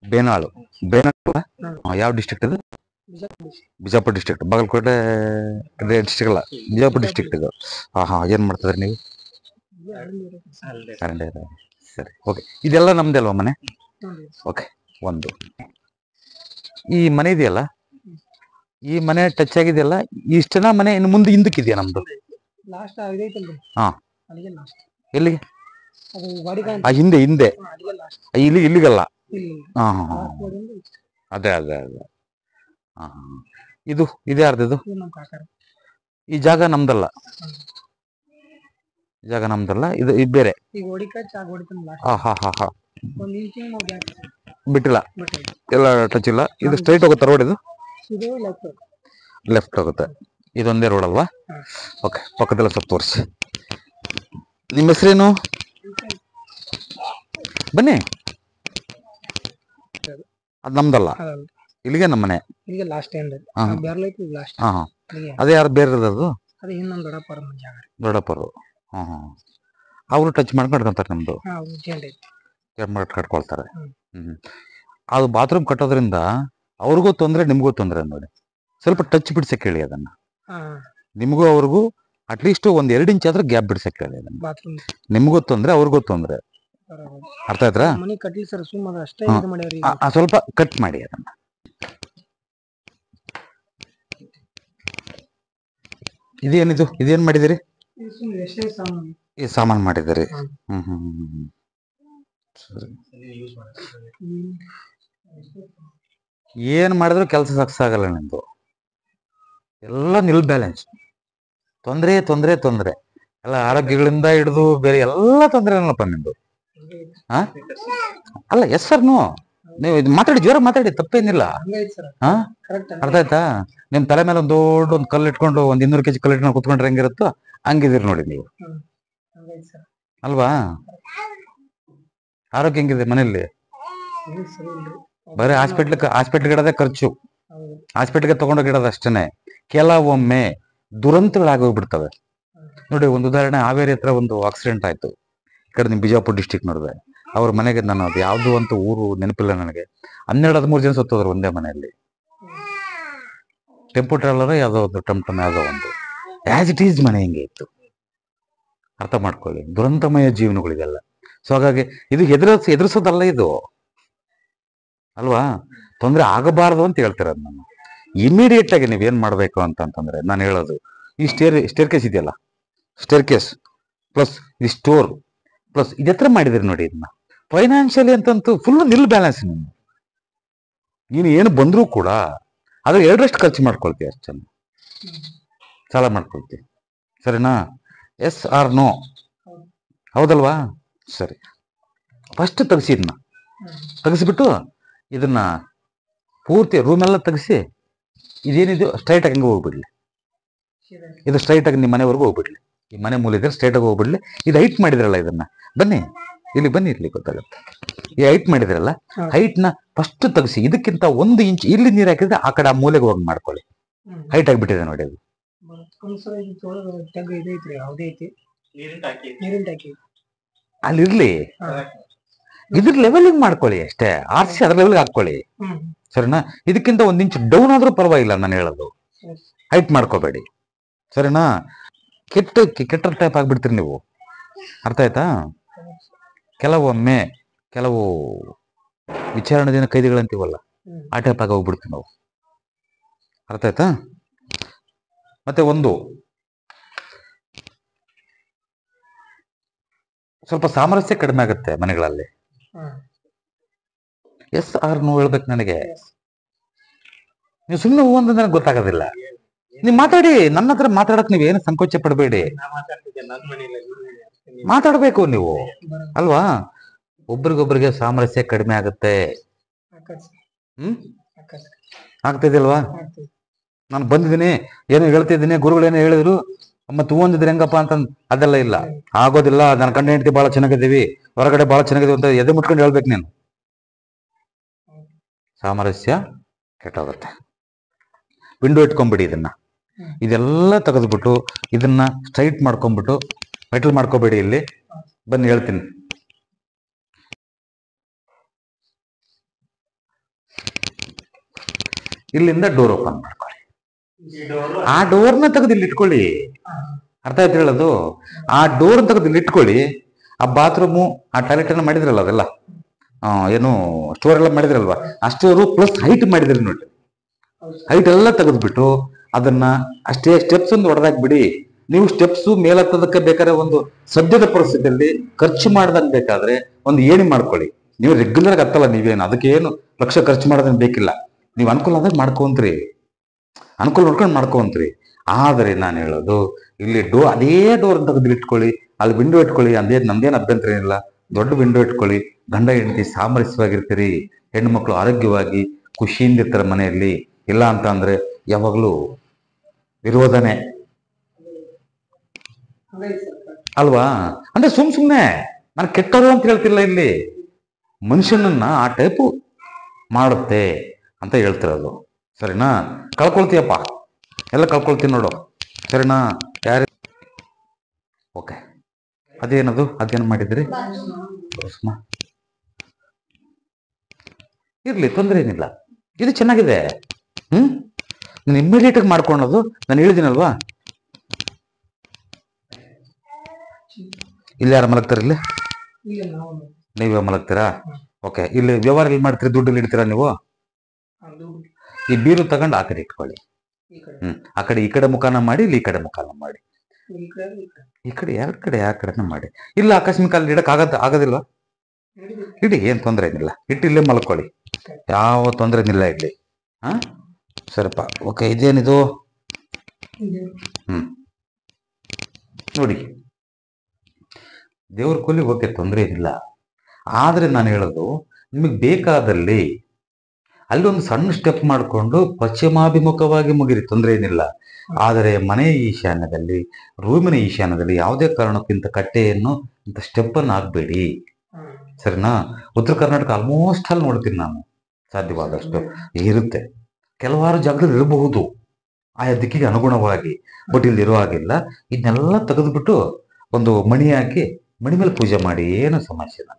ಬೇನಾಳು. ಬೇನಾಳು ಯಾವ ಡಿಸ್ಟ್ರಿಕ್ಟ್ ಇದು? Bijapur Bijapur district. Bagalkot district ಅಲ್ಲ, ಬಿಜಾಪುರ ಡಿಸ್ಟ್ರಿಕ್ಟ್ ಇದು. ಹಾ, ಏನ್ ಮಾಡ್ತಿದ್ರಿ ನೀವು? ಅರಣ್ಯ. ಸರಿ, ಓಕೆ. ಇದೆಲ್ಲ ನಮ್ದೇ ಅಲ್ವಾ ಮನೆ? ಓಕೆ. ಒಂದು ಈ ಮನೆ ಇದೆಯಲ್ಲ, ಈ ಮನೆ ಟಚ್ ಆಗಿದೆಯಲ್ಲ, ಇಷ್ಟನ ಮನೆ ಇನ್ನು ಮುಂದೆ ಹಿಂದಕ್ಕಿದೆಯಾ ನಮ್ದು? ಲಾಸ್ಟ್ ಇದೈತಲ್ರಿ, ಹಾ, ಅಲ್ಲಿಗೆ ಲಾಸ್ಟ್. ಎಲ್ಲಿಗೆ? ಅದು ಗಾಡಿ ಹಿಂದೆ ಹಿಂದೆ ಅಲ್ಲಿಗೆ ಲಾಸ್ಟ್. ಇಲ್ಲಿಗಲ್ಲ. ಇಲ್ಲಿ ಹಾ ಹಾ ಹಾ, ಅದೇ ಅದೇ ಅದೇ. ಹಾ, ಇದು ಇದೇ ಅರ್ಧ. ಇದು ನಮ್ಮ ಕಾಕಾರ. ಈ ಜಾಗ ನಮ್ದಲ್ಲ, ಈ ಜಾಗ ನಮ್ದಲ್ಲ, ಇದು ಬೇರೆ. ಈಗ ಹೊಡಿಕಚ್ಚ ಆಗ ಹೊಡಿತಾನ ಲಾಸ್ಟ್. ಹಾ ಹಾ ಹಾ ಹಾ, ಒಂದು ಇಂಚ್ ನಾವು ಗ್ಯಾಪ್ ಬಿಟ್ಟಿಲ್ಲ, ಬಿಟ್ಟಿಲ್ಲ. ಎಲ್ಲ ಟಚ್ ಇಲ್ಲ. ಇದು ಸ್ಟ್ರೈಟ್ ಹೋಗುತ್ತೆ ರೋಡ್, ಇದು ಇದು ಲೆಫ್ಟ್. ಲೆಫ್ಟ್ ಹೋಗುತ್ತೆ. ಇದೊಂದೇ ರೋಡ್ ಅಲ್ವಾ? ಓಕೆ. ಪಕ್ಕದಲ್ಲ ಸ್ವಲ್ಪ ತೋರಿಸಿ. ನಿಮ್ಮ ಹೆಸರೇನು? ಬನ್ನಿ. ಅದು ನಮ್ದಲ್ಲ, ಇಲ್ಲಿಗೆ ನಮ್ಮ ಮನೆ. ಈಗ ಲಾಸ್ಟ್ ಏನ್ರಿ ಬೇರ್ಲೈತಿ ಲಾಸ್ಟ್. ಹಾ ಹಾ, ಅದೇ ಯಾರು ಬೇರೆ ಅದು? ಅದು ಇನ್ನೊಂದು ದೊಡ್ಡಪ್ಪರ ಜಾಗ ರೀ. ದೊಡ್ಡಪ್ಪರು. ಹಾ ಹಾ, ಅವರು ಟಚ್ ಮಾಡ್ಕೊಂಡು ಕಟ್ಕೊಂತಾರೆ ನಮ್ದು. ಕಟ್ಕೊಳ್ತಾರೆ. ಅದು ಬಾತ್ರೂಮ್ ಕಟ್ಟೋದ್ರಿಂದ ಅವ್ರಿಗೂ ತೊಂದರೆ, ನಿಮಗೂ ತೊಂದರೆ ನೋಡಿ. ಸ್ವಲ್ಪ ಟಚ್ ಬಿಡ್ಸಕ್ಕೆ ಹೇಳಿ ಅದನ್ನ. ನಿಮಗೂ ಅವ್ರಿಗೂ ಅಟ್ಲೀಸ್ಟ್ ಒಂದ್ 2 ಇಂಚ್ ಆದ್ರೂ ಗ್ಯಾಪ್ ಬಿಡ್ಸಕ್ಕೆ ಹೇಳಿ ಅದನ್ನ. ನಿಮಗೂ ತೊಂದರೆ, ಅವ್ರಿಗೂ ತೊಂದರೆ. ಅರ್ಥ ಆಯ್ತಾ? ಮನೆ ಕಟ್ಲಿ ಸರ್, ಸುಮ್ಮನೆ ಅಷ್ಟೇ ಇದು ಮಾಡ್ಯಾರಿ. ಸ್ವಲ್ಪ ಕಟ್ ಮಾಡಿ ಅದನ್ನ. ಇದೇನಿದು? ಇದೇನ್ ಮಾಡಿದಿರಿ? ಈ ಸಾಮಾನು ಮಾಡಿದಿರಿ. ಏನ್ ಮಾಡಿದ್ರು ಕೆಲಸ ಸಕ್ಸಸ್ ಆಗಲ್ಲ ನಿಮ್ದು. ಎಲ್ಲ ನಿಲ್ ಬ್ಯಾಲೆನ್ಸ್. ತೊಂದರೆ ತೊಂದರೆ ತೊಂದರೆ ಎಲ್ಲ, ಆರೋಗ್ಯಗಳಿಂದ ಹಿಡಿದು ಬೇರೆ ಎಲ್ಲ ತೊಂದರೆ ಏನಪ್ಪ ನಿಮ್ದು. ಹಾ ಅಲ್ಲ, ಎಸ್ ಸರ್. ನೀವು ಇದು ಮಾತಾಡಿ, ಜೋರ ಮಾತಾಡಿ, ತಪ್ಪೇನಿಲ್ಲ. ಹಾ, ಅರ್ಥ ಆಯ್ತಾ? ನಿಮ್ ತಲೆ ಮೇಲೆ ಒಂದು ದೊಡ್ಡ ಒಂದು ಕಲ್ಲು ಇಟ್ಕೊಂಡು, ಒಂದು 200 kg ಕಲ್ಲು ಇಟ್ಕೊಂಡು ಕುತ್ಕೊಂಡ್ರೆ ಹೆಂಗಿರುತ್ತೋ ಹಂಗಿದಿರಿ ನೋಡಿ ನೀವು, ಅಲ್ವಾ? ಆರೋಗ್ಯ ಹೆಂಗಿದೆ ಮನೆಯಲ್ಲಿ? ಬರೀ ಹಾಸ್ಪಿಟ್ಲ್ಗೆ ಇಡೋದೇ ಖರ್ಚು. ಹಾಸ್ಪಿಟ್ಲ್ಗೆ ತಗೊಂಡೋಗಿಡೋದು ಅಷ್ಟೇನೆ. ಕೆಲವೊಮ್ಮೆ ದುರಂತಗಳಾಗೋಗ್ಬಿಡ್ತವೆ ನೋಡಿ. ಒಂದು ಉದಾಹರಣೆ, ಹಾವೇರಿ ಹತ್ರ ಒಂದು ಆಕ್ಸಿಡೆಂಟ್ ಆಯ್ತು. ಈ ಕಡೆ ನಿಮ್ ಬಿಜಾಪುರ ಡಿಸ್ಟಿಕ್ ನೋಡಿದೆ. ಅವ್ರ ಮನೆಗೆ ನಾನು, ಅದು ಯಾವ್ದು ಅಂತ ಊರು ನೆನಪಿಲ್ಲ ನನಗೆ, 12-13 ಜನ ಸತ್ತೋದ್ರು ಒಂದೇ ಮನೆಯಲ್ಲಿ. ಟೆಂಪೋ ಟ್ರಾವೆಲರ್ ಯಾವುದೋ ಒಂದು, ಟಮ್ ಯಾವುದೋ ಒಂದು. ಆಸ್ ಇಟ್ ಈಸ್ ಮನೆ ಹಿಂಗೆ ಇತ್ತು. ಅರ್ಥ ಮಾಡ್ಕೊಳ್ಳಿ, ದುರಂತಮಯ ಜೀವನಗಳಿಗೆಲ್ಲ. ಸೊ ಹಾಗಾಗಿ ಇದು ಎದುರಿಸೋದಲ್ಲ ಇದು, ಅಲ್ವಾ? ತೊಂದರೆ ಆಗಬಾರದು ಅಂತ ಹೇಳ್ತಿರೋದು ನಾನು. ಇಮಿಡಿಯೇಟ್ ಆಗಿ ನೀವೇನ್ ಮಾಡ್ಬೇಕು ಅಂತಂದ್ರೆ, ನಾನು ಹೇಳೋದು, ಈ ಸ್ಟೇರ್ ಕೇಸ್ ಇದೆಯಲ್ಲ, ಸ್ಟೇರ್ ಕೇಸ್ ಪ್ಲಸ್ ಈ ಸ್ಟೋರ್ ಪ್ಲಸ್ ಇದೆತ್ರ ಮಾಡಿದಿರಿ ನೋಡಿ. ಇದನ್ನ ಫೈನಾನ್ಷಿಯಲಿ ಅಂತಂತೂ ಫುಲ್ ನಿಲ್ ಬ್ಯಾಲೆನ್ಸ್. ನೀನು ಏನು ಬಂದ್ರೂ ಕೂಡ ಅದ್ರ 2ರಷ್ಟು ಖರ್ಚು ಮಾಡ್ಕೊಳ್ತೀವಿ, ಅಷ್ಟು ಸಾಲ ಮಾಡ್ಕೊಳ್ತೀವಿ. ಸರಿನಾ? Yes or no? ಹೌದಲ್ವಾ? ಸರಿ. ಫಸ್ಟ್ ತೆಗಿಸಿ, ಇದನ್ನ ತೆಗಿಸ್ಬಿಟ್ಟು ಇದನ್ನ ಪೂರ್ತಿ ರೂಮ್ ಎಲ್ಲ ತೆಗಿಸಿ, ಇದೇನಿದು ಸ್ಟ್ರೈಟ್ ಆಗಿ ಹಂಗೆ ಹೋಗ್ಬಿಡ್ಲಿ. ಇದು ಸ್ಟ್ರೈಟ್ ಆಗಿ ನಿಮ್ಮ ಮನೆವರೆಗೂ ಹೋಗ್ಬಿಡ್ಲಿ. ಈ ಮನೆ ಮೂಲ ಇದ್ರೆ ಸ್ಟ್ರೈಟ್ ಆಗಿ ಹೋಗ್ಬಿಡ್ಲಿ. ಇದು ಹೈಟ್ ಮಾಡಿದ್ರಲ್ಲ, ಇದನ್ನ ಬನ್ನಿ ಇಲ್ಲಿ, ಬನ್ನಿ ಇಲ್ಲಿ ಗೊತ್ತಾಗುತ್ತೆ. ಈ ಹೈಟ್ ಮಾಡಿದ್ರಲ್ಲ, ಹೈಟ್ ನ ಫಸ್ಟ್ ತೆಗಿಸಿ. ಇದಕ್ಕಿಂತ 1 ಇಂಚ್ ಇಲ್ಲಿ ನೀರು ಹಾಕಿದ್ರೆ ಆ ಕಡೆ ಆ ಮೂಲೆಗೆ ಹೋಗಿ ಮಾಡ್ಕೊಳ್ಳಿ. ಹೈಟ್ ಆಗಿಬಿಟ್ಟಿದೆ ನೋಡಿ ಅದು. ಅಲ್ಲಿರ್ಲಿ, ಇದ್ರ ಲೆವೆಲಿಗೆ ಮಾಡ್ಕೊಳ್ಳಿ ಅಷ್ಟೇ. ಆರ್ಸಿ ಅದ್ರ ಲೆವೆಲ್ಗೆ ಹಾಕೊಳ್ಳಿ. ಸರಿನಾ? ಇದಕ್ಕಿಂತ 1 ಇಂಚ್ ಡೌನ್ ಆದ್ರೂ ಪರವಾಗಿಲ್ಲ, ನಾನು ಹೇಳೋದು. ಹೈಟ್ ಮಾಡ್ಕೋಬೇಡಿ. ಸರಿನಾ? ಕೆಟ್ಟ ಟೈಪ್ ಆಗ್ಬಿಡ್ತೀರಿ ನೀವು. ಅರ್ಥ ಆಯ್ತಾ? ಕೆಲವೊಮ್ಮೆ ಕೆಲವು ವಿಚಾರಣೆ ಕೈದಿಗಳಂತೀವಲ್ಲ, ಆ ಟೈಪ್ ಆಗಿ ಹೋಗ್ಬಿಡ್ತೀವಿ ನಾವು. ಅರ್ಥ ಆಯ್ತಾ? ಮತ್ತೆ ಒಂದು ಸ್ವಲ್ಪ ಸಾಮರಸ್ಯ ಕಡಿಮೆ ಆಗುತ್ತೆ ಮನೆಗಳಲ್ಲಿ. ಎಸ್ ಆರ್ ನೋ ಹೇಳ್ಬೇಕು ನನಗೆ. ನೀವು ಸುಮ್ಮನೆ ಹೂ ಅಂತ ನನಗೆ ಗೊತ್ತಾಗೋದಿಲ್ಲ. ನೀವು ಮಾತಾಡಿ, ನನ್ನ ಹತ್ರ ಮಾತಾಡಕ್ ನೀವೇನು ಸಂಕೋಚ ಪಡಬೇಡಿ. ಮಾತಾಡ್ಬೇಕು ನೀವು, ಅಲ್ವಾ? ಒಬ್ರಿಗೊಬ್ರಿಗೆ ಸಾಮರಸ್ಯ ಕಡಿಮೆ ಆಗುತ್ತೆ. ಆಗ್ತಿದಿಲ್ವಾ? ನಾನು ಬಂದಿದ್ದೀನಿ, ಏನೋ ಹೇಳ್ತಿದ್ದೀನಿ, ಗುರುಗಳೇನೋ ಹೇಳಿದ್ರು, ಮತ್ತೆ ಹೂ ಅಂದಿದ್ರೆ ಹೆಂಗಪ್ಪ ಅಂತ. ಅದೆಲ್ಲ ಇಲ್ಲ, ಆಗೋದಿಲ್ಲ. ನನ್ನ ಗಂಡ ಹೆಂಡತಿ ಬಹಳ ಚೆನ್ನಾಗಿದ್ದೀವಿ, ಹೊರಗಡೆ ಬಹಳ ಚೆನ್ನಾಗಿದ್ದೀವಿ ಅಂತ ಎದೆ ಮುಟ್ಕೊಂಡು ಹೇಳ್ಬೇಕು ನೀನು. ಸಾಮರಸ್ಯ ಕೆಟ್ಟೋಗುತ್ತೆ. ವಿಂಡೋ ಇಟ್ಕೊಂಡ್ಬಿಡಿ. ಇದೆಲ್ಲ ತೆಗೆದ್ಬಿಟ್ಟು ಇದನ್ನ ಸ್ಟ್ರೈಟ್ ಮಾಡ್ಕೊಂಡ್ಬಿಟ್ಟು, ಮೆಟಲ್ ಮಾಡ್ಕೋಬೇಡಿ. ಇಲ್ಲಿ ಬನ್ನಿ ಹೇಳ್ತೀನಿ. ಇಲ್ಲಿಂದ ಡೋರ್ ಓಪನ್ ಮಾಡ್ಕೊಳ್ಳಿ. ಆ ಡೋರ್ನ ತೆಗೆದು ಇಲ್ಲಿ ಇಟ್ಕೊಳ್ಳಿ. ಅರ್ಥ ಆಯ್ತು ಹೇಳೋದು? ಆ ಡೋರ್ ತೆಗೆದು ಇಲ್ಲಿ ಇಟ್ಕೊಳ್ಳಿ. ಆ ಬಾತ್ರೂಮು, ಆ ಟಾಯ್ಲೆಟ್ ಎಲ್ಲ ಮಾಡಿದ್ರಲ್ಲ, ಅದೆಲ್ಲ ಏನು ಸ್ಟೋರ್ ಎಲ್ಲ ಮಾಡಿದ್ರಲ್ವಾ, ಆ ಸ್ಟೋರು ಪ್ಲಸ್ ಹೈಟ್ ಮಾಡಿದ್ರಿ ನೋಡಿ. ಹೈಟ್ ಎಲ್ಲ ತೆಗೆದ್ಬಿಟ್ಟು ಅದನ್ನ ಅಷ್ಟೇ ಸ್ಟೆಪ್ಸ್ ಒಂದು ಹೊಡೆದಾಕ್ಬಿಡಿ. ನೀವು ಸ್ಟೆಪ್ಸ್ ಮೇಲತ್ತದಕ್ಕೆ ಬೇಕಾದ್ರೆ ಒಂದು ಸದ್ಯದ ಪರಿಸ್ಥಿತಿಯಲ್ಲಿ ಖರ್ಚು ಮಾಡ್ದಂಗೆ ಬೇಕಾದ್ರೆ ಒಂದು ಏಣಿ ಮಾಡ್ಕೊಳ್ಳಿ. ನೀವು ರೆಗ್ಯುಲರ್ ಆಗಿ ಹತ್ತಲ್ಲ, ನೀವೇನು ಅದಕ್ಕೆ ಏನು ಲಕ್ಷ ಖರ್ಚು ಮಾಡೋದನ್ನ ಬೇಕಿಲ್ಲ. ನೀವು ಅನುಕೂಲ ಆದಾಗ ಮಾಡ್ಕೊಂತ್ರಿ, ಅನುಕೂಲ ನೋಡ್ಕೊಂಡು ಮಾಡ್ಕೊಂತ್ರಿ. ಆದರೆ ನಾನು ಹೇಳೋದು, ಇಲ್ಲಿ ಅದೇ ಡೋರ್ ತೆಗೆದು ಇಟ್ಕೊಳ್ಳಿ, ಅಲ್ಲಿ ವಿಂಡೋ ಇಟ್ಕೊಳ್ಳಿ. ನಮ್ದೇನು ಅಭ್ಯಂತರ ಏನಿಲ್ಲ. ದೊಡ್ಡ ವಿಂಡೋ ಇಟ್ಕೊಳ್ಳಿ. ಗಂಡ ಹೆಂಡತಿ ಸಾಮರಸ್ಯವಾಗಿರ್ತೀರಿ, ಹೆಣ್ಣು ಮಕ್ಕಳು ಆರೋಗ್ಯವಾಗಿ ಖುಷಿಯಿಂದ ಇರ್ತಾರೆ ಮನೆಯಲ್ಲಿ. ಇಲ್ಲ ಅಂತ ಅಂದ್ರೆ ಯಾವಾಗ್ಲೂ ವಿರೋಧನೆ ಅಲ್ವಾ? ಅಂದ್ರೆ ಸುಮ್ನೆ ನಾನು ಕೆಟ್ಟವರು ಅಂತ ಹೇಳ್ತಿಲ್ಲ, ಇಲ್ಲಿ ಮನುಷ್ಯನನ್ನ ಆ ಟೈಪು ಮಾಡುತ್ತೆ ಅಂತ ಹೇಳ್ತಿರೋದು. ಸರಿನಾ? ಕಳ್ಕೊಳ್ತೀಯಪ್ಪ, ಎಲ್ಲ ಕಳ್ಕೊಳ್ತೀನಿ ನೋಡು. ಸರಿನಾ? ಯಾರು? ಓಕೆ, ಅದೇನು ಮಾಡಿದ್ರಿ? ಇರ್ಲಿ, ತೊಂದರೆ ಏನಿಲ್ಲ. ಇದು ಚೆನ್ನಾಗಿದೆ. ನಾನು ಇಮ್ಮಿಡಿಯೇಟ್ ಆಗಿ ಮಾಡ್ಕೊಳ್ಳೋದು. ನಾನು ಹೇಳಿದ್ದೀನಲ್ವಾ, ಇಲ್ಲಿ ಯಾರು ಮಲಗ್ತಾರೆ? ಇಲ್ಲಿ ನೀವೇ ಮಲಗ್ತೀರಾ? ಓಕೆ. ಇಲ್ಲಿ ವ್ಯವಹಾರ ಎಲ್ಲಿ ಮಾಡ್ತೀರಿ? ದುಡ್ಡು ಇಡ್ತೀರಾ ನೀವು? ಈ ಬೀರು ತಗೊಂಡು ಆ ಕಡೆ ಇಟ್ಕೊಳ್ಳಿ. ಆ ಕಡೆ ಈ ಕಡೆ ಮುಖಾನ ಮಾಡಿ, ಇಲ್ಲಿ ಈ ಕಡೆ ಮುಖಾನ ಮಾಡಿ. ಈ ಕಡೆ ಎರಡು ಕಡೆ ಆ ಕಡೆನ ಮಾಡಿ. ಇಲ್ಲ ಆಕಸ್ಮಿಕ ಅಲ್ಲಿ ಇಡಕ್ ಆಗೋದಿಲ್ವಾ? ಇಡಿ, ಏನ್ ತೊಂದರೆ ಏನಿಲ್ಲ. ಇಲ್ಲೇ ಮಲ್ಕೊಳ್ಳಿ, ಯಾವ ತೊಂದರೆ ಏನಿಲ್ಲ. ಇಡ್ಲಿ. ಸರಿಪ್ಪ. ಓಕೆ. ಇದೇನಿದು? ನೋಡಿ, ದೇವ್ರ ಕೂಲಿ ಓಕೆ, ತೊಂದರೆ ಏನಿಲ್ಲ. ಆದ್ರೆ ನಾನು ಹೇಳೋದು, ನಿಮಗೆ ಬೇಕಾದಲ್ಲಿ ಅಲ್ಲೊಂದು ಸಣ್ಣ ಸ್ಟೆಪ್ ಮಾಡಿಕೊಂಡು ಪಶ್ಚಿಮಾಭಿಮುಖವಾಗಿ ಮುಗಿರಿ, ತೊಂದರೆ ಏನಿಲ್ಲ. ಆದರೆ ಮನೆಯ ಈಶಾನ್ಯದಲ್ಲಿ, ರೂಮಿನ ಈಶಾನ್ಯದಲ್ಲಿ ಯಾವುದೇ ಕಾರಣಕ್ಕಿಂತ ಕಟ್ಟೆಯನ್ನು ಇಂಥ ಸ್ಟೆಪ್ ಅನ್ನು ಹಾಕ್ಬೇಡಿ. ಸರಿನಾ? ಉತ್ತರ ಕರ್ನಾಟಕ ಆಲ್ಮೋಸ್ಟ್ ಅಲ್ಲಿ ನೋಡ್ತೀನಿ ನಾನು, ಸಾಧ್ಯವಾದಷ್ಟು ಇರುತ್ತೆ. ಕೆಲವಾರು ಜಾಗದಲ್ಲಿ ಇರಬಹುದು ಆಯಾ ದಿಕ್ಕಿಗೆ ಅನುಗುಣವಾಗಿ, ಬಟ್ ಇಲ್ಲಿ ಇರೋ ಹಾಗಿಲ್ಲ. ಇದನ್ನೆಲ್ಲ ತೆಗೆದುಬಿಟ್ಟು ಒಂದು ಮಣಿ ಹಾಕಿ ಮಣಿ ಮೇಲೆ ಪೂಜೆ ಮಾಡಿ, ಏನು ಸಮಸ್ಯೆ ಇಲ್ಲ.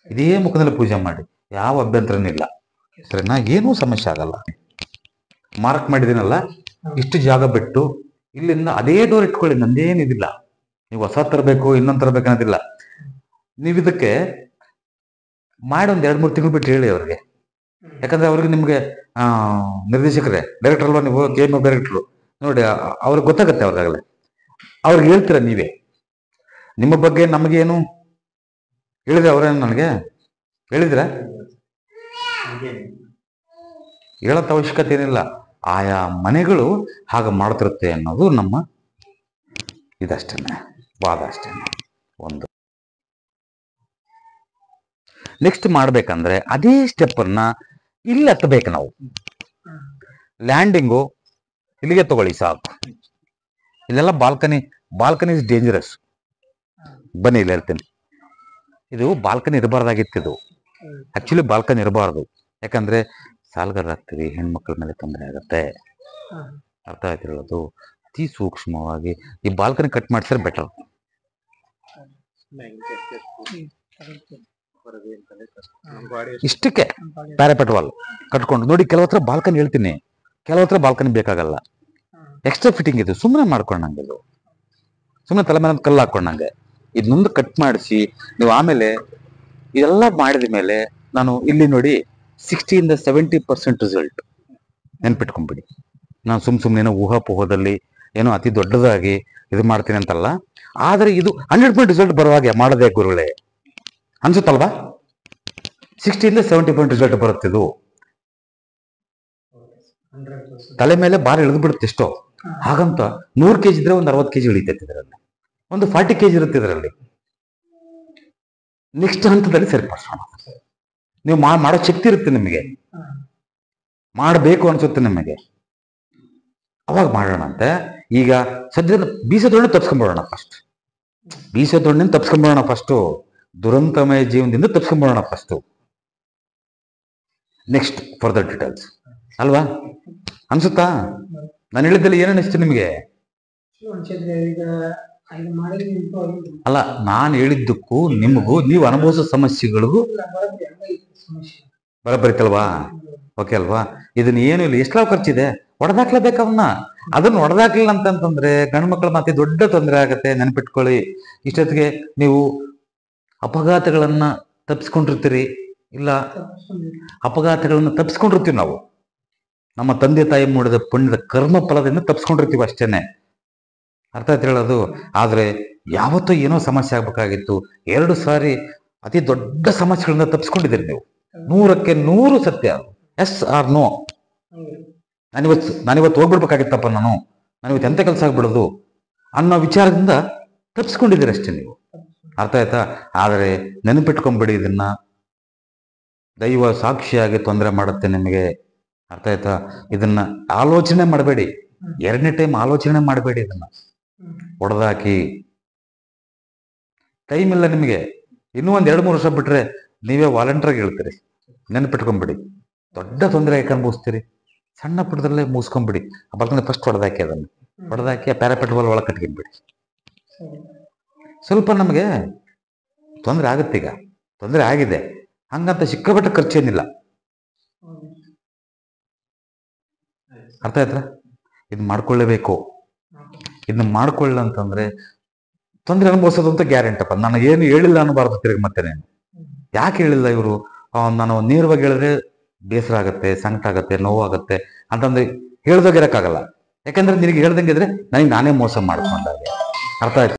ಇದೇ ಮುಖದಲ್ಲಿ ಪೂಜೆ ಮಾಡಿ, ಯಾವ ಅಭ್ಯಂತರನಿಲ್ಲ. ಸರಿನಾ? ಏನೂ ಸಮಸ್ಯೆ ಆಗಲ್ಲ. ಮಾರ್ಕ್ ಮಾಡಿದ್ದೀನಲ್ಲ, ಇಷ್ಟು ಜಾಗ ಬಿಟ್ಟು ಇಲ್ಲಿಂದ ಅದೇ ಡೋರ್ ಇಟ್ಕೊಳ್ಳಿ. ನಂದೇನಿದಿಲ್ಲ. ನೀವು ಹೊಸ ತರಬೇಕು, ಇನ್ನೊಂದು ತರಬೇಕು ಅನ್ನೋದಿಲ್ಲ. ನೀವು ಇದಕ್ಕೆ ಮಾಡಿ ಒಂದು 2-3 ತಿಂಗಳು ಬಿಟ್ಟು ಹೇಳಿ ಅವ್ರಿಗೆ. ಯಾಕಂದ್ರೆ ಅವ್ರಿಗೆ, ನಿಮ್ಗೆ ನಿರ್ದೇಶಕರೇ, ಡೈರೆಕ್ಟರ್ ಅಲ್ವಾ ನೀವು, KMF ಡೈರೆಕ್ಟ್ರು ನೋಡಿ, ಅವ್ರಿಗೆ ಗೊತ್ತಾಗತ್ತೆ. ಅವ್ರಿಗಾಗಲೇ ಅವ್ರಿಗೆ ಹೇಳ್ತೀರ ನೀವೇ. ನಿಮ್ಮ ಬಗ್ಗೆ ನಮಗೇನು ಹೇಳಿದ್ರೆ ಅವ್ರೇನು ನನಗೆ ಹೇಳಿದ್ರ? ಹೇಳತ್ತ ಅವಶ್ಯಕತೆ ಏನಿಲ್ಲ. ಆಯಾ ಮನೆಗಳು ಹಾಗೆ ಮಾಡ್ತಿರುತ್ತೆ ಅನ್ನೋದು ನಮ್ಮ ಇದಷ್ಟೇನೆ, ವಾದ ಅಷ್ಟೇನೆ. ಒಂದು ನೆಕ್ಸ್ಟ್ ಮಾಡ್ಬೇಕಂದ್ರೆ ಅದೇ ಸ್ಟೆಪ್ ಅನ್ನ ಇಲ್ಲಿ ಹತ್ತಬೇಕು ನಾವು. ಲ್ಯಾಂಡಿಂಗು ಇಲ್ಲಿಗೆ ತಗೊಳ್ಳಿ ಸಾಕು. ಇಲ್ಲೆಲ್ಲ ಬಾಲ್ಕನಿ ಇಸ್ ಡೇಂಜರಸ್. ಬನ್ನಿ, ಇಲ್ಲಿ ಹೇಳ್ತೀನಿ. ಇದು ಬಾಲ್ಕನಿ ಇರಬಾರ್ದಾಗಿತ್ತು. ಇದು ಆಕ್ಚುಲಿ ಬಾಲ್ಕನಿ ಇರಬಾರ್ದು. ಯಾಕಂದ್ರೆ ಸಾಲ್ಗಾರ ಆಗ್ತೀವಿ, ಹೆಣ್ಮಕ್ಳ ಮೇಲೆ ತೊಂದರೆ ಆಗತ್ತೆ. ಅರ್ಥ ಆಯ್ತಿರೋದು? ಅತಿ ಸೂಕ್ಷ್ಮವಾಗಿ ಈ ಬಾಲ್ಕನಿ ಕಟ್ ಮಾಡಿಸಿದ್ರೆ ಬೆಟರ್. ಇಷ್ಟಕ್ಕೆ ಪ್ಯಾರಾಪೆಟ್ ವಾಲ್ ಕಟ್ಕೊಂಡು ನೋಡಿ. ಕೆಲವು ಹತ್ರ ಬಾಲ್ಕನಿ ಹೇಳ್ತೀನಿ, ಕೆಲವು ಹತ್ರ ಬಾಲ್ಕನಿ ಬೇಕಾಗಲ್ಲ. ಎಕ್ಸ್ಟ್ರಾ ಫಿಟ್ಟಿಂಗ್ ಇದು, ಸುಮ್ಮನೆ ಮಾಡ್ಕೊಂಡಂಗೆ. ಇದು ಸುಮ್ಮನೆ ತಲೆ ಮೇಲೆ ಕಲ್ಲು ಹಾಕೊಂಡಂಗೆ. ಇದನ್ನೊಂದು ಕಟ್ ಮಾಡಿಸಿ ನೀವು ಆಮೇಲೆ ಇದೆಲ್ಲ ಮಾಡಿದ ಮೇಲೆ ನಾನು ಇಲ್ಲಿ ನೋಡಿ 60-70% ರಿಸಲ್ಟ್ ನೆನ್ಪಿಟ್ಕೊಂಡ್ಬಿಡಿ. ನಾನು ಸುಮ್ಮನೆ ಏನೋ ಊಹಾಪೋಹದಲ್ಲಿ ಏನೋ ಅತಿ ದೊಡ್ಡದಾಗಿ ಇದು ಮಾಡ್ತೀನಿ ಅಂತಲ್ಲ. ಆದರೆ ಇದು 100% ರಿಸಲ್ಟ್ ಬರುವಾಗೆ ಮಾಡೋದೇ ಗುರುಗಳೇ ಅನ್ಸುತ್ತಲ್ವಾ? 60-70% ರಿಸಲ್ಟ್ ಬರುತ್ತೆ. ಇದು ತಲೆ ಮೇಲೆ ಭಾರ ಇಳಿದು ಬಿಡುತ್ತೆ ಎಷ್ಟೋ. ಹಾಗಂತ 100 kg ಇದ್ರೆ ಒಂದು 60 kg ಇಳಿತೈತೆ ಇದರಲ್ಲಿ, ಒಂದು 40 kg ಇರುತ್ತೆ ಇದರಲ್ಲಿ. ನೆಕ್ಸ್ಟ್ ಹಂತದಲ್ಲಿ ಸರಿಪಡಿಸೋಣ. ನೀವು ಮಾಡೋ ಶಕ್ತಿ ಇರುತ್ತೆ ನಿಮಗೆ, ಮಾಡಬೇಕು ಅನ್ಸುತ್ತೆ ನಿಮಗೆ, ಅವಾಗ ಮಾಡೋಣ ಅಂತೆ. ಈಗ ಸದ್ಯ ಬೀಸದೊಣ್ಣೆ ತಪ್ಸ್ಕೊಂಡ್ಬಿಡೋಣ ಫಸ್ಟು. ದುರಂತಮಯ ಜೀವನದಿಂದ ತಪ್ಸ್ಕೊಂಡ್ಬಿಡೋಣ ಫಸ್ಟು. ನೆಕ್ಸ್ಟ್ ಫರ್ದರ್ ಡೀಟೇಲ್ಸ್ ಅಲ್ವಾ? ಅನ್ಸುತ್ತಾ? ನಾನು ಹೇಳಿದ್ದಲ್ಲಿ ಏನು ಅನಿಸ್ತು ನಿಮಗೆ? ಅಲ್ಲ, ನಾನು ಹೇಳಿದ್ದಕ್ಕೂ ನಿಮಗೂ ನೀವು ಅನುಭವಿಸೋ ಸಮಸ್ಯೆಗಳಿಗೂ ಬರಬರಿತಲ್ವಾ? ಓಕೆ ಅಲ್ವಾ? ಇದನ್ನ ಏನು ಇಲ್ಲ, ಎಷ್ಟು ಖರ್ಚಿದೆ, ಹೊಡೆದಾಕ್ಲೇಬೇಕು ಅವನ್ನ. ಅದನ್ನ ಹೊಡೆದಾಕ್ಲಿಲ್ಲ ಅಂತಂದ್ರೆ ಗಂಡು ಮಕ್ಕಳ ಮತ್ತೆ ದೊಡ್ಡ ತೊಂದರೆ ಆಗತ್ತೆ. ನೆನ್ಪಿಟ್ಕೊಳ್ಳಿ. ಇಷ್ಟೊತ್ತಿಗೆ ನೀವು ಅಪಘಾತಗಳನ್ನ ತಪ್ಪಿಸ್ಕೊಂಡಿರ್ತೀರಿ, ಇಲ್ಲ ಅಪಘಾತಗಳನ್ನ ತಪ್ಪಿಸ್ಕೊಂಡಿರ್ತೀವಿ ನಾವು. ನಮ್ಮ ತಂದೆ ತಾಯಿ ಮಾಡಿದ ಪುಣ್ಯದ ಕರ್ಮ ಫಲದಿಂದ ತಪ್ಪಿಸ್ಕೊಂಡಿರ್ತೀವಿ ಅಷ್ಟೇನೆ. ಅರ್ಥ ಆಯ್ತು ಹೇಳೋದು? ಆದ್ರೆ ಯಾವತ್ತೂ ಏನೋ ಸಮಸ್ಯೆ ಆಗ್ಬೇಕಾಗಿತ್ತು, 2 ಸಾರಿ ಅತಿ ದೊಡ್ಡ ಸಮಸ್ಯೆಗಳಿಂದ ತಪ್ಪಿಸ್ಕೊಂಡಿದ್ದೀರಿ ನೀವು. 100ಕ್ಕೆ 100 ಸತ್ಯ. Yes or no? ನಾನಿವತ್ತು ಹೋಗ್ಬಿಡ್ಬೇಕಾಗಿತ್ತಪ್ಪ, ನಾನಿವತ್ತು ಎಂತ ಕೆಲಸ ಆಗ್ಬಿಡೋದು ಅನ್ನೋ ವಿಚಾರದಿಂದ ತಪ್ಪಿಸ್ಕೊಂಡಿದ್ದೀರಿ ಅಷ್ಟೇ ನೀವು. ಅರ್ಥ ಆಯ್ತಾ? ಆದರೆ ನೆನಪಿಟ್ಕೊಂಡ್ಬಿಡಿ, ಇದನ್ನ ದೈವ ಸಾಕ್ಷಿಯಾಗಿ ತೊಂದರೆ ಮಾಡುತ್ತೆ ನಿಮಗೆ. ಅರ್ಥ ಆಯ್ತಾ? ಇದನ್ನ ಆಲೋಚನೆ ಮಾಡಬೇಡಿ, 2ನೇ ಟೈಮ್ ಆಲೋಚನೆ ಮಾಡಬೇಡಿ. ಇದನ್ನ ಹೊಡೆದಾಕಿ. ಟೈಮ್ ಇಲ್ಲ ನಿಮಗೆ. ಇನ್ನೂ ಒಂದ್ 2-3 ವರ್ಷ ಬಿಟ್ರೆ ನೀವೇ ವಾಲಂಟಿಯರ್ ಹೇಳ್ತೀರಿ. ನೆನಪಿಟ್ಕೊಂಡ್ಬಿಡಿ. ದೊಡ್ಡ ತೊಂದರೆ ಯಾಕೆ ಅನುಭವಿಸ್ತೀರಿ? ಸಣ್ಣ ಪುಟ್ಟದಲ್ಲೇ ಮುಗಿಸ್ಕೊಂಡ್ಬಿಡಿ. ಬರ್ತಂದ್ರೆ ಫಸ್ಟ್ ಹೊಡೆದಾಕಿ, ಅದನ್ನು ಹೊಡೆದಾಕಿ ಆ ಪ್ಯಾರಾಪೆಟ್ ಬಾಲ್ ಒಳಗೆ ಕಟ್ಕೊಂಡ್ಬಿಡಿ. ಸ್ವಲ್ಪ ನಮಗೆ ತೊಂದರೆ ಆಗುತ್ತೆ. ಈಗ ತೊಂದರೆ ಆಗಿದೆ, ಹಂಗಂತ ಸಿಕ್ಕಾಪಟ್ಟೆ ಖರ್ಚೇನಿಲ್ಲ. ಅರ್ಥ ಆಯ್ತಾ? ಇದನ್ನ ಮಾಡ್ಕೊಳ್ಳೇಬೇಕು. ಇದನ್ನ ಮಾಡ್ಕೊಳ್ಳ ಅಂತಂದ್ರೆ ತೊಂದರೆ ಅನುಭವಿಸೋದು ಅಂತ ಗ್ಯಾರಂಟಪ್ಪ. ನಾನು ಏನು ಹೇಳಿಲ್ಲ ಅನ್ನಬಾರ್ದು ತಿರುಗಿ ಮತ್ತೆ. ನಾನು ಯಾಕೆ ಹೇಳಿಲ್ಲ ಇವರು, ನಾನು ನೇರವಾಗಿ ಹೇಳಿದ್ರೆ ಬೇಸರ ಆಗತ್ತೆ, ಸಂಕಟ ಆಗತ್ತೆ, ನೋವಾಗತ್ತೆ ಅಂತಂದ್ರೆ ಹೇಳ್ದೋಗಿರಕ್ಕಾಗಲ್ಲ. ಯಾಕಂದ್ರೆ ನಿನಗೆ ಹೇಳ್ದಂಗಿದ್ರೆ ನನಗೆ ನಾನೇ ಮೋಸ ಮಾಡ್ಕೊಂಡಾಗೆ. ಅರ್ಥ ಆಯ್ತು?